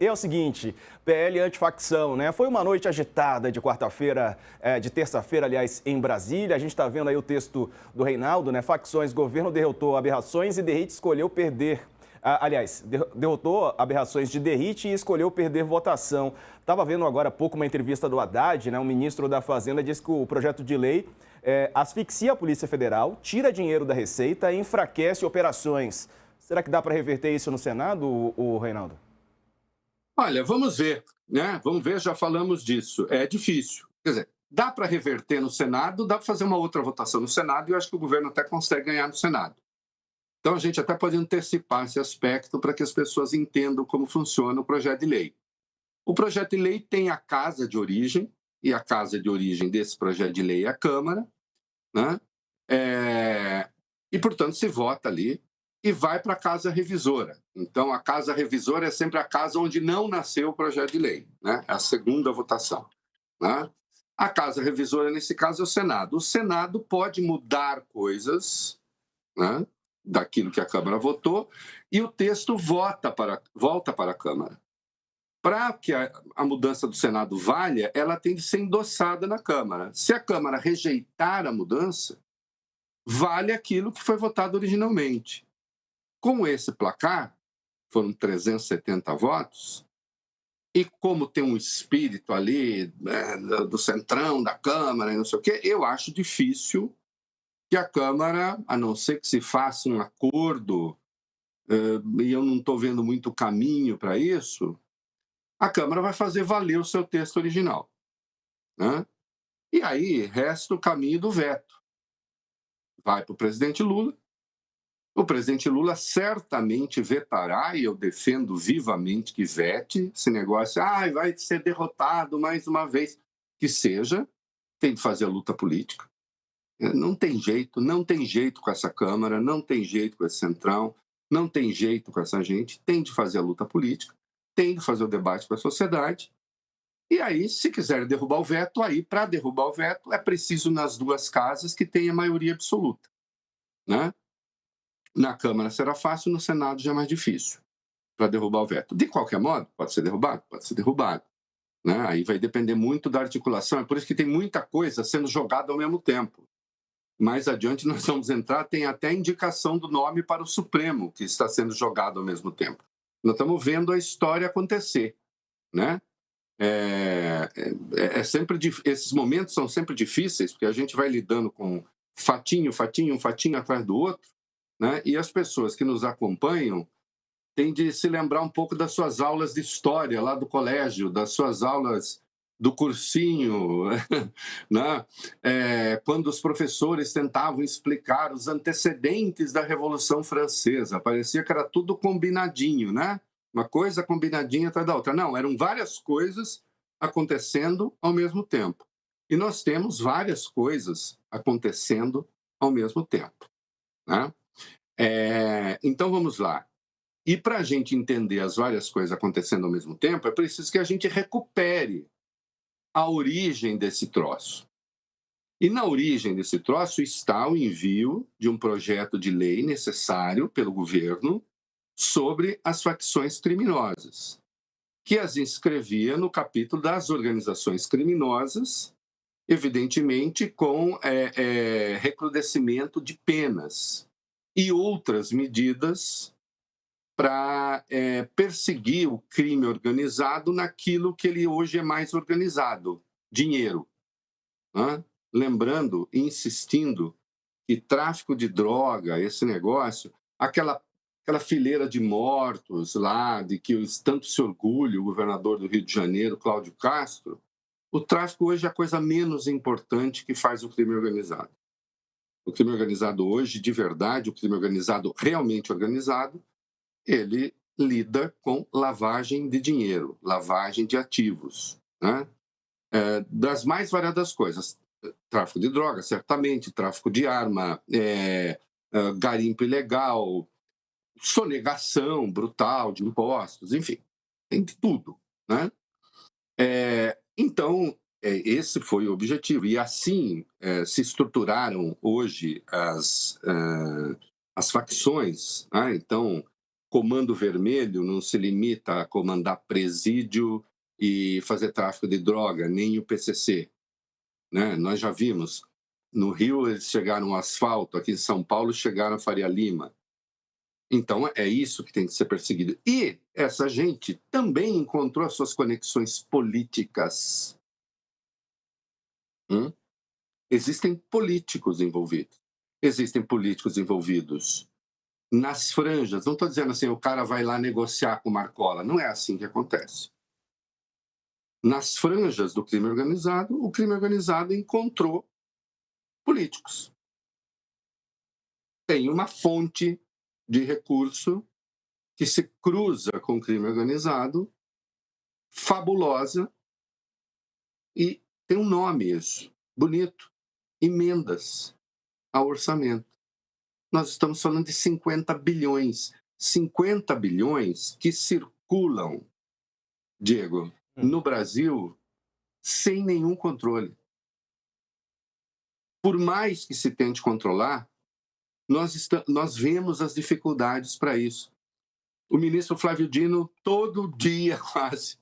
E é o seguinte, PL antifacção, né? Foi uma noite agitada de quarta-feira, de terça-feira, aliás, em Brasília. A gente está vendo aí o texto do Reinaldo, né? Facções, governo derrotou aberrações e Derrite escolheu perder. Derrotou aberrações de Derrite e escolheu perder votação. Estava vendo agora há pouco uma entrevista do Haddad, né? O ministro da Fazenda disse que o projeto de lei asfixia a Polícia Federal, tira dinheiro da Receita e enfraquece operações. Será que dá para reverter isso no Senado, o Reinaldo? Olha, vamos ver, né? Vamos ver, já falamos disso. É difícil. Quer dizer, dá para reverter no Senado, dá para fazer uma outra votação no Senado e eu acho que o governo até consegue ganhar no Senado. Então a gente até pode antecipar esse aspecto para que as pessoas entendam como funciona o projeto de lei. O projeto de lei tem a casa de origem, e a casa de origem desse projeto de lei é a Câmara, né? E, portanto, se vota ali e vai para a casa revisora. Então, a casa revisora é sempre a casa onde não nasceu o projeto de lei, né? É a segunda votação, né? A casa revisora, nesse caso, é o Senado. O Senado pode mudar coisas, né, daquilo que a Câmara votou e o texto volta para a Câmara. Para que a mudança do Senado valha, ela tem de ser endossada na Câmara. Se a Câmara rejeitar a mudança, vale aquilo que foi votado originalmente. Com esse placar, foram 370 votos, e como tem um espírito ali, né, do centrão da Câmara e não sei o quê, eu acho difícil que a Câmara, a não ser que se faça um acordo, e eu não estou vendo muito caminho para isso, a Câmara vai fazer valer o seu texto original, né? E aí resta o caminho do veto. Vai para o presidente Lula. O presidente Lula certamente vetará, e eu defendo vivamente que vete esse negócio. Vai ser derrotado mais uma vez. Que seja, tem de fazer a luta política. Não tem jeito, não tem jeito com essa Câmara, não tem jeito com esse Centrão, não tem jeito com essa gente. Tem de fazer a luta política, tem de fazer o debate com a sociedade. E aí, se quiser derrubar o veto, aí, para derrubar o veto, é preciso nas duas casas que tenha maioria absoluta, né? Na Câmara será fácil, no Senado já é mais difícil para derrubar o veto. De qualquer modo, pode ser derrubado? Pode ser derrubado. Né? Aí vai depender muito da articulação. É por isso que tem muita coisa sendo jogada ao mesmo tempo. Mais adiante nós vamos entrar, tem até indicação do nome para o Supremo, que está sendo jogado ao mesmo tempo. Nós estamos vendo a história acontecer. Né? Esses momentos são sempre difíceis, porque a gente vai lidando com fatinho, fatinho, um fatinho atrás do outro, né? E as pessoas que nos acompanham têm de se lembrar um pouco das suas aulas de história lá do colégio, das suas aulas do cursinho, né? Quando os professores tentavam explicar os antecedentes da Revolução Francesa, parecia que era tudo combinadinho, né? Uma coisa combinadinha atrás da outra. Não, eram várias coisas acontecendo ao mesmo tempo. E nós temos várias coisas acontecendo ao mesmo tempo, né? Então vamos lá. E para a gente entender as várias coisas acontecendo ao mesmo tempo, é preciso que a gente recupere a origem desse troço. E na origem desse troço está o envio de um projeto de lei necessário pelo governo sobre as facções criminosas, que as inscrevia no capítulo das organizações criminosas, evidentemente com recrudescimento de penas e outras medidas para perseguir o crime organizado naquilo que ele hoje é mais organizado, dinheiro. Né? Lembrando e insistindo que tráfico de droga, esse negócio, aquela fileira de mortos lá, de que tanto se orgulha o governador do Rio de Janeiro, Cláudio Castro, o tráfico hoje é a coisa menos importante que faz o crime organizado. O crime organizado hoje, de verdade, o crime organizado realmente organizado, ele lida com lavagem de dinheiro, lavagem de ativos, né? Das mais variadas coisas. Tráfico de drogas, certamente, tráfico de arma, garimpo ilegal, sonegação brutal de impostos, enfim, tem de tudo. Né? Então, esse foi o objetivo. E assim se estruturaram hoje as facções. Né? Então, Comando Vermelho não se limita a comandar presídio e fazer tráfico de droga, nem o PCC, né? Nós já vimos, no Rio eles chegaram ao asfalto, aqui em São Paulo chegaram a Faria Lima. Então é isso que tem que ser perseguido. E essa gente também encontrou as suas conexões políticas. Hum? Existem políticos envolvidos. Existem políticos envolvidos nas franjas. Não estou dizendo assim, o cara vai lá negociar com o Marcola. Não é assim que acontece. Nas franjas do crime organizado, o crime organizado encontrou políticos. Tem uma fonte de recurso que se cruza com o crime organizado, fabulosa, e tem um nome isso, bonito, emendas ao orçamento. Nós estamos falando de 50 bilhões. 50 bilhões que circulam, Diego, no Brasil sem nenhum controle. Por mais que se tente controlar, nós vemos as dificuldades para isso. O ministro Flávio Dino, todo dia quase,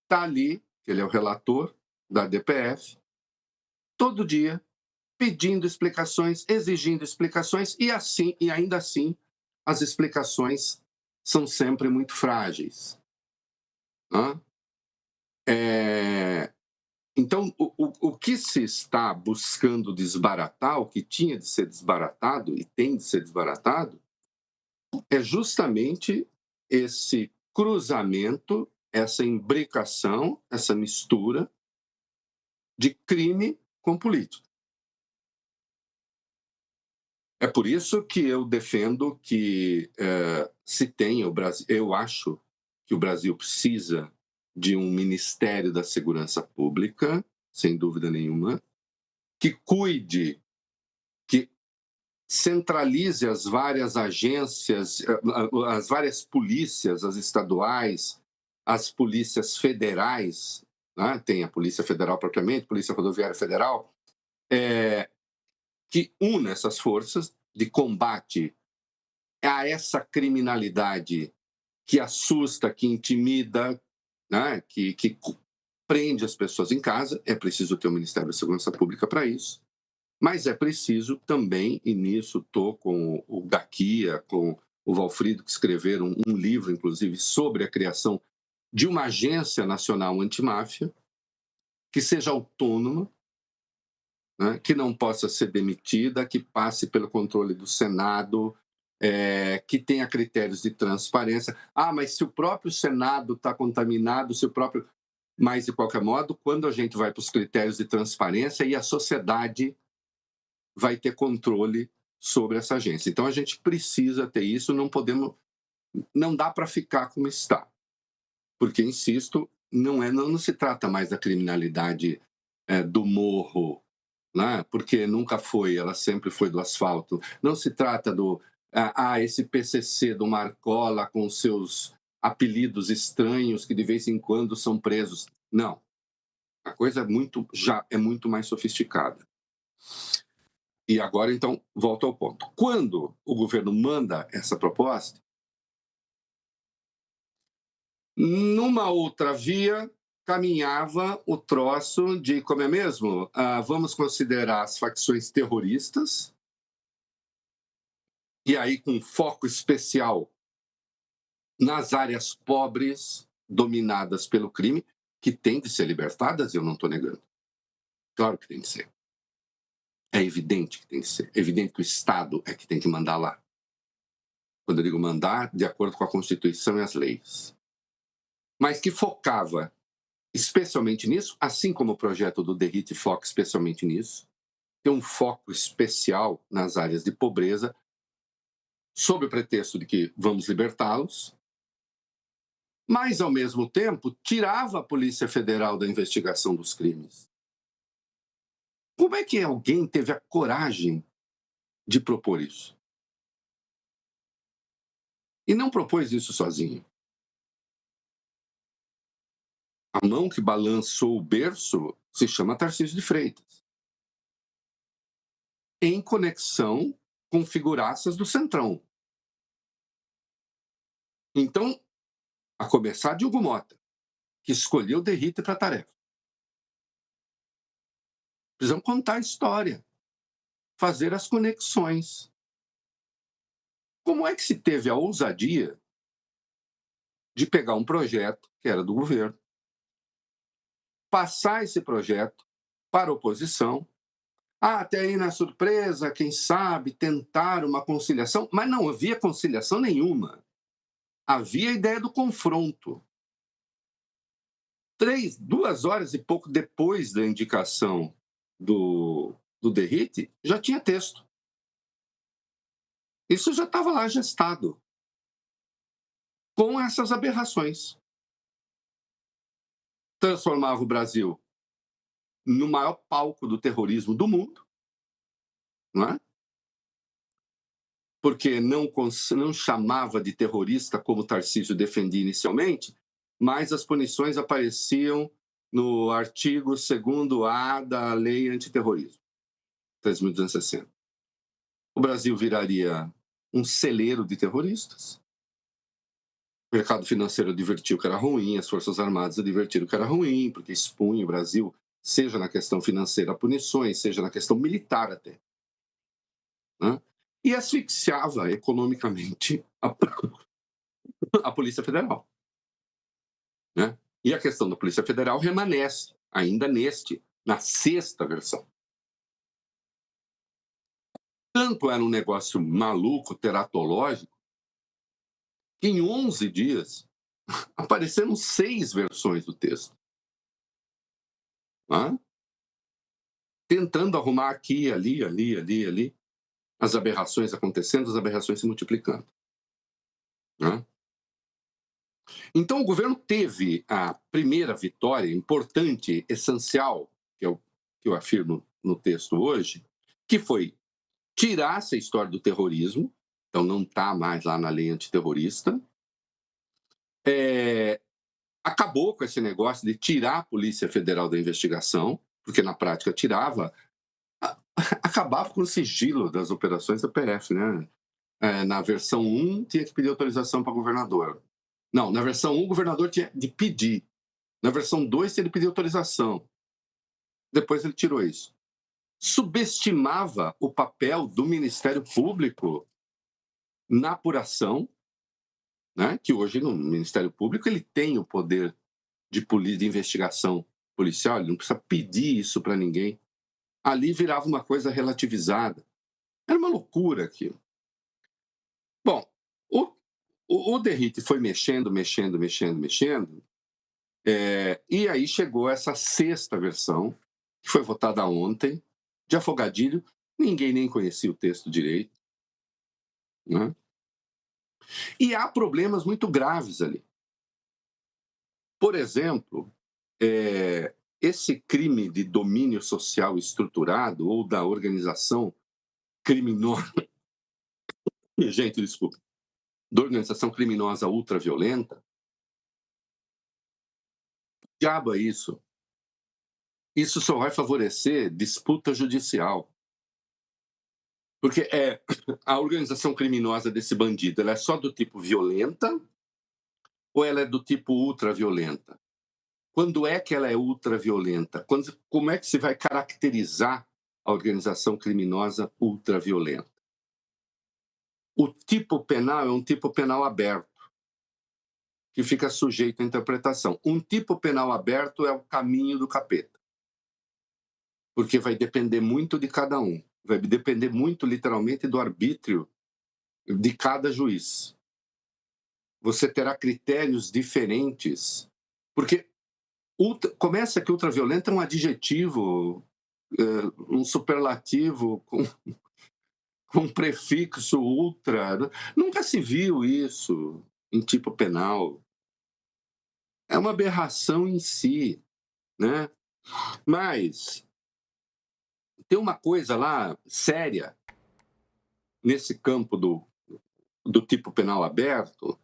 está ali, ele é o relator da DPF, todo dia pedindo explicações, exigindo explicações, e ainda assim as explicações são sempre muito frágeis. Né? Então, o que se está buscando desbaratar, o que tinha de ser desbaratado e tem de ser desbaratado, é justamente esse cruzamento, essa imbricação, essa mistura de crime com política. É por isso que eu defendo que se tenha o Brasil, eu acho que o Brasil precisa de um Ministério da Segurança Pública, sem dúvida nenhuma, que cuide, que centralize as várias agências, as várias polícias, as estaduais, as polícias federais, né? Tem a Polícia Federal propriamente, Polícia Rodoviária Federal, que una essas forças de combate a essa criminalidade que assusta, que intimida, né? que prende as pessoas em casa. É preciso ter o Ministério da Segurança Pública para isso. Mas é preciso também, e nisso estou com o Daquia, com o Valfrido, que escreveram um livro, inclusive, sobre a criação de uma agência nacional antimáfia, que seja autônoma, né, que não possa ser demitida, que passe pelo controle do Senado, que tenha critérios de transparência. Mas se o próprio Senado está contaminado, se o próprio... Mas, de qualquer modo, quando a gente vai para os critérios de transparência, e a sociedade vai ter controle sobre essa agência. Então, a gente precisa ter isso, não dá para ficar como está. Porque, insisto, não se trata mais da criminalidade do morro, né? Porque nunca foi, ela sempre foi do asfalto. Não se trata esse PCC do Marcola com seus apelidos estranhos que de vez em quando são presos. Não. A coisa é muito mais sofisticada. E agora, então, volto ao ponto. Quando o governo manda essa proposta, numa outra via, caminhava o troço de, como é mesmo? Vamos considerar as facções terroristas, e aí com foco especial nas áreas pobres dominadas pelo crime, que têm de ser libertadas, eu não estou negando. Claro que tem de ser. É evidente que tem de ser. É evidente que o Estado é que tem que mandar lá. Quando eu digo mandar, de acordo com a Constituição e as leis. Mas que focava especialmente nisso, assim como o projeto do Derrite foca especialmente nisso, tem um foco especial nas áreas de pobreza, sob o pretexto de que vamos libertá-los, mas, ao mesmo tempo, tirava a Polícia Federal da investigação dos crimes. Como é que alguém teve a coragem de propor isso? E não propôs isso sozinho. A mão que balançou o berço se chama Tarcísio de Freitas, em conexão com figuraças do Centrão. Então, a começar de Hugo Mota, que escolheu o Derrite para a tarefa. Precisamos contar a história, fazer as conexões. Como é que se teve a ousadia de pegar um projeto, que era do governo, passar esse projeto para a oposição, até aí na surpresa, quem sabe, tentar uma conciliação, mas não havia conciliação nenhuma. Havia a ideia do confronto. 2 horas e pouco depois da indicação do Derrite, já tinha texto. Isso já estava lá gestado, com essas aberrações. Transformava o Brasil no maior palco do terrorismo do mundo, não é? Porque não chamava de terrorista como Tarcísio defendia inicialmente, mas as punições apareciam no artigo 2º-A da Lei Antiterrorismo, 3.260. O Brasil viraria um celeiro de terroristas. O mercado financeiro advertiu que era ruim, as Forças Armadas advertiram que era ruim, porque expunha o Brasil, seja na questão financeira, a punições, seja na questão militar até. Né? E asfixiava economicamente a Polícia Federal. Né? E a questão da Polícia Federal permanece, ainda na 6ª versão. Tanto era um negócio maluco, teratológico, que em 11 dias apareceram 6 versões do texto. Né? Tentando arrumar aqui, ali, as aberrações acontecendo, as aberrações se multiplicando. Né? Então, o governo teve a primeira vitória importante, essencial, que eu afirmo no texto hoje, que foi tirar essa história do terrorismo, então não está mais lá na lei antiterrorista, acabou com esse negócio de tirar a Polícia Federal da investigação, porque na prática acabava com o sigilo das operações da PF, né? Na versão 1, tinha que pedir autorização para o governador. Não, na versão 1, o governador tinha de pedir. Na versão 2, tinha de pedir autorização. Depois ele tirou isso. Subestimava o papel do Ministério Público na apuração, né? Que hoje no Ministério Público ele tem o poder de investigação policial, ele não precisa pedir isso para ninguém. Ali virava uma coisa relativizada. Era uma loucura aquilo. Bom, o Derrite foi mexendo, e aí chegou essa 6ª versão, que foi votada ontem, de afogadilho, ninguém nem conhecia o texto direito. Né? E há problemas muito graves ali. Por exemplo, esse crime de domínio social estruturado ou da organização criminosa, gente, desculpa, da organização criminosa ultraviolenta, diabo é isso? Isso só vai favorecer disputa judicial. Porque a organização criminosa desse bandido, ela é só do tipo violenta ou ela é do tipo ultraviolenta? Quando é que ela é ultraviolenta? Como é que se vai caracterizar a organização criminosa ultraviolenta? O tipo penal é um tipo penal aberto, que fica sujeito à interpretação. Um tipo penal aberto é o caminho do capeta, porque vai depender muito de cada um. Vai depender muito, literalmente, do arbítrio de cada juiz. Você terá critérios diferentes, porque começa que ultraviolento é um adjetivo, um superlativo com prefixo ultra. Nunca se viu isso em tipo penal. É uma aberração em si, né? Mas tem uma coisa lá séria nesse campo do tipo penal aberto,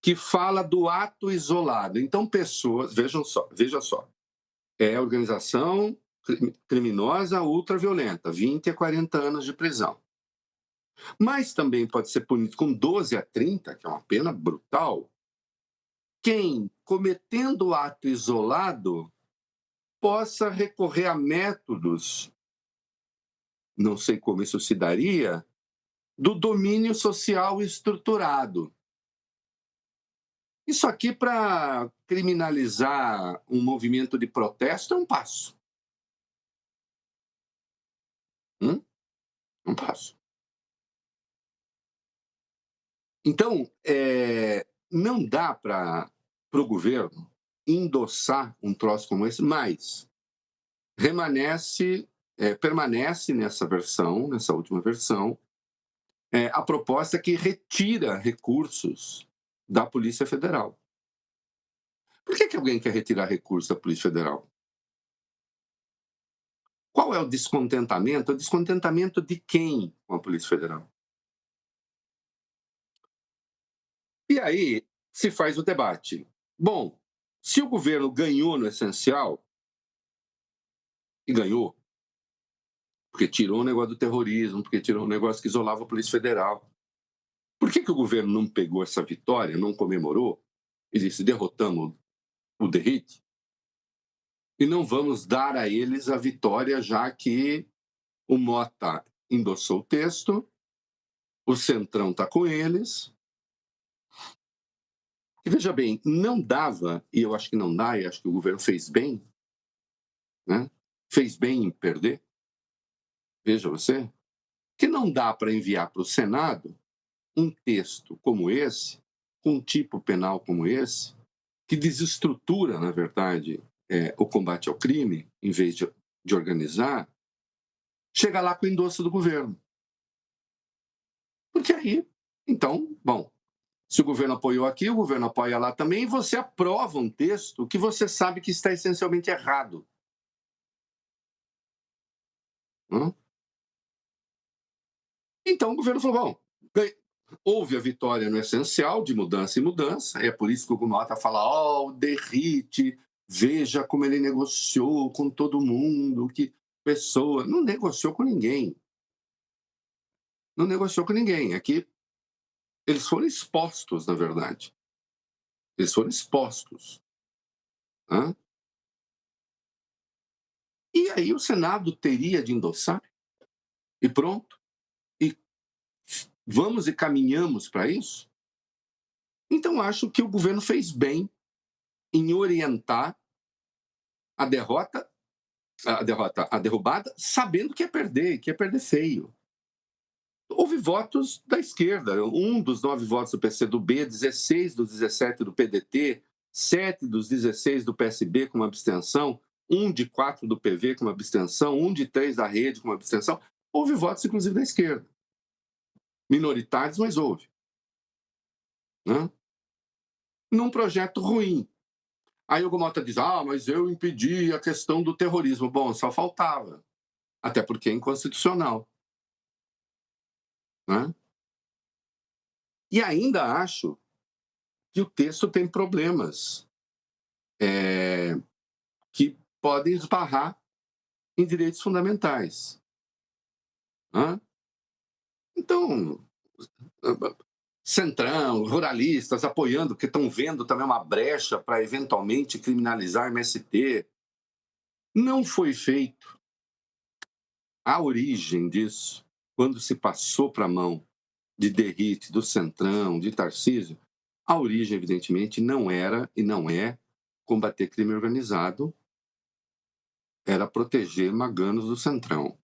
que fala do ato isolado. Então, pessoas, veja só, é organização criminosa ultraviolenta, 20 a 40 anos de prisão. Mas também pode ser punido com 12 a 30, que é uma pena brutal, quem, cometendo o ato isolado, possa recorrer a métodos, não sei como isso se daria, do domínio social estruturado. Isso aqui, para criminalizar um movimento de protesto, é um passo. Um passo. Então, não dá para o governo endossar um troço como esse, mas permanece nessa versão, nessa última versão, a proposta que retira recursos da Polícia Federal. Por que alguém quer retirar recursos da Polícia Federal? Qual é o descontentamento? O descontentamento de quem com a Polícia Federal? E aí se faz o debate. Bom, se o governo ganhou no essencial, e ganhou, porque tirou o negócio do terrorismo, porque tirou o negócio que isolava a Polícia Federal, por que o governo não pegou essa vitória, não comemorou, e disse, derrotamos o Derrite, e não vamos dar a eles a vitória, já que o Mota endossou o texto, o Centrão está com eles. E veja bem, não dava, e eu acho que não dá, e acho que o governo fez bem, né? Fez bem em perder, veja você, que não dá para enviar para o Senado um texto como esse, com um tipo penal como esse, que desestrutura, na verdade, o combate ao crime, em vez de organizar, chega lá com o endosso do governo. Porque aí, então, bom, se o governo apoiou aqui, o governo apoia lá também, e você aprova um texto que você sabe que está essencialmente errado. Então o governo falou, bom, houve a vitória no essencial de mudança em mudança, é por isso que o Mota fala, o Derrite, veja como ele negociou com todo mundo, que pessoa, não negociou com ninguém. Não negociou com ninguém, aqui eles foram expostos, na verdade. Eles foram expostos. Né? E aí o Senado teria de endossar, e pronto. E vamos e caminhamos para isso? Então acho que o governo fez bem em orientar a derrubada, sabendo que ia perder feio. Houve votos da esquerda, um dos 9 votos do PCdoB, 16 dos 17 do PDT, 7 dos 16 do PSB com uma abstenção, um de 4 do PV com uma abstenção, um de 3 da Rede com uma abstenção. Houve votos, inclusive, da esquerda. Minoritários, mas houve. Né? Num projeto ruim. Aí o Mota diz, mas eu impedi a questão do terrorismo. Bom, só faltava. Até porque é inconstitucional. Né? E ainda acho que o texto tem problemas que podem esbarrar em direitos fundamentais. Né? Então, Centrão, ruralistas apoiando, porque estão vendo também uma brecha para eventualmente criminalizar MST. Não foi feito. A origem disso, quando se passou para a mão de Derrite, do Centrão, de Tarcísio, a origem, evidentemente, não era e não é combater crime organizado, era proteger maganos do Centrão.